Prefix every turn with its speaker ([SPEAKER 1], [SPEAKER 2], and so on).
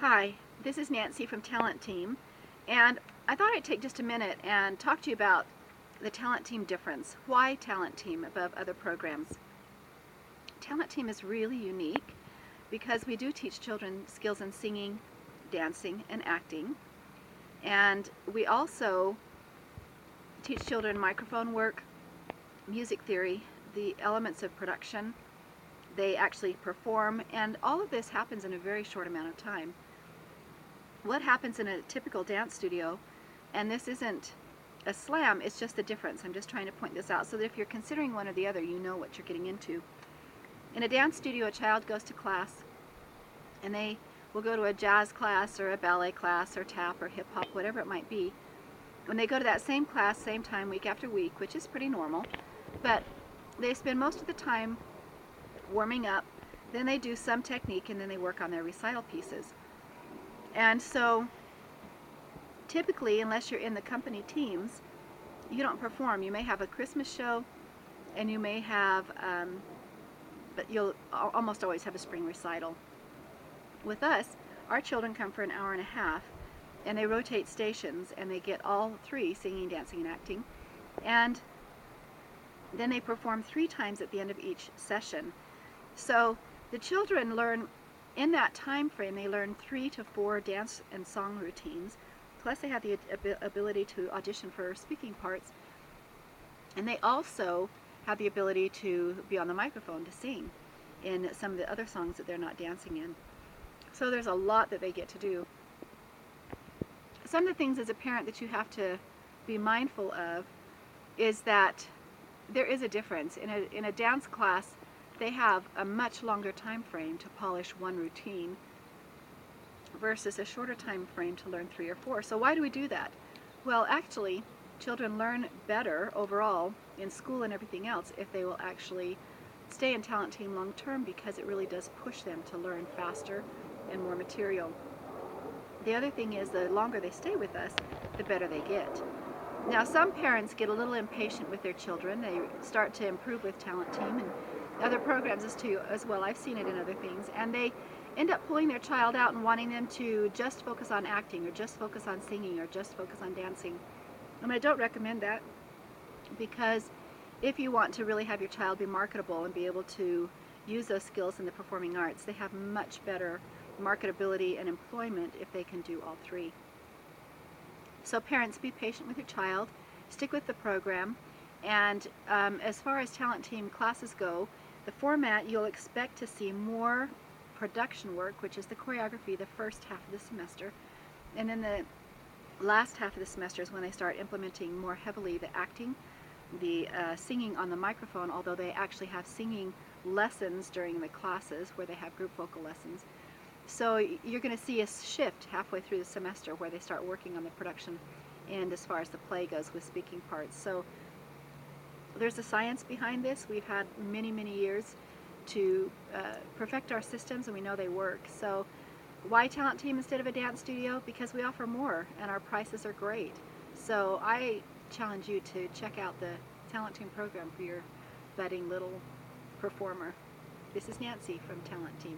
[SPEAKER 1] Hi, this is Nancy from Talent Team, and I thought I'd take just a minute and talk to you about the Talent Team difference. Why Talent Team above other programs? Talent Team is really unique because we do teach children skills in singing, dancing, and acting, and we also teach children microphone work, music theory, the elements of production. They actually perform, and all of this happens in a very short amount of time. What happens in a typical dance studio, and this isn't a slam, it's just the difference. I'm just trying to point this out so that if you're considering one or the other, you know what you're getting into. In a dance studio, a child goes to class, and they will go to a jazz class or a ballet class or tap or hip hop, whatever it might be. When they go to that same class, same time, week after week, which is pretty normal, but they spend most of the time warming up, then they do some technique, and then they work on their recital pieces. And so typically, unless you're in the company teams, you don't perform. You may have a Christmas show, and you may have, but you'll almost always have a spring recital. With us, our children come for an hour and a half, and they rotate stations, and they get all three, singing, dancing, and acting, and then they perform 3 times at the end of each session. So the children learn, in that time frame, they learn 3 to 4 dance and song routines, plus they have the ability to audition for speaking parts, and they also have the ability to be on the microphone to sing in some of the other songs that they're not dancing in. So there's a lot that they get to do. Some of the things as a parent that you have to be mindful of is that there is a difference. In a dance class, they have a much longer time frame to polish one routine versus a shorter time frame to learn 3 or 4. So why do we do that? Well, actually, children learn better overall in school and everything else if they will actually stay in Talent Team long term, because it really does push them to learn faster and more material. The other thing is, the longer they stay with us, the better they get. Now, some parents get a little impatient with their children. They start to improve with Talent Team and other programs as well. I've seen it in other things, and they end up pulling their child out and wanting them to just focus on acting, or just focus on singing, or just focus on dancing. And I don't recommend that, because if you want to really have your child be marketable and be able to use those skills in the performing arts, they have much better marketability and employment if they can do all 3. So parents, be patient with your child, stick with the program, and as far as Talent Team classes go, the format, you'll expect to see more production work, which is the choreography, the first half of the semester, and then the last half of the semester is when they start implementing more heavily the acting, the singing on the microphone, although they actually have singing lessons during the classes where they have group vocal lessons. So you're going to see a shift halfway through the semester where they start working on the production and as far as the play goes with speaking parts. So there's a science behind this. We've had many, many years to perfect our systems, and we know they work. So why Talent Team instead of a dance studio? Because we offer more, and our prices are great. So I challenge you to check out the Talent Team program for your budding little performer. This is Nancy from Talent Team.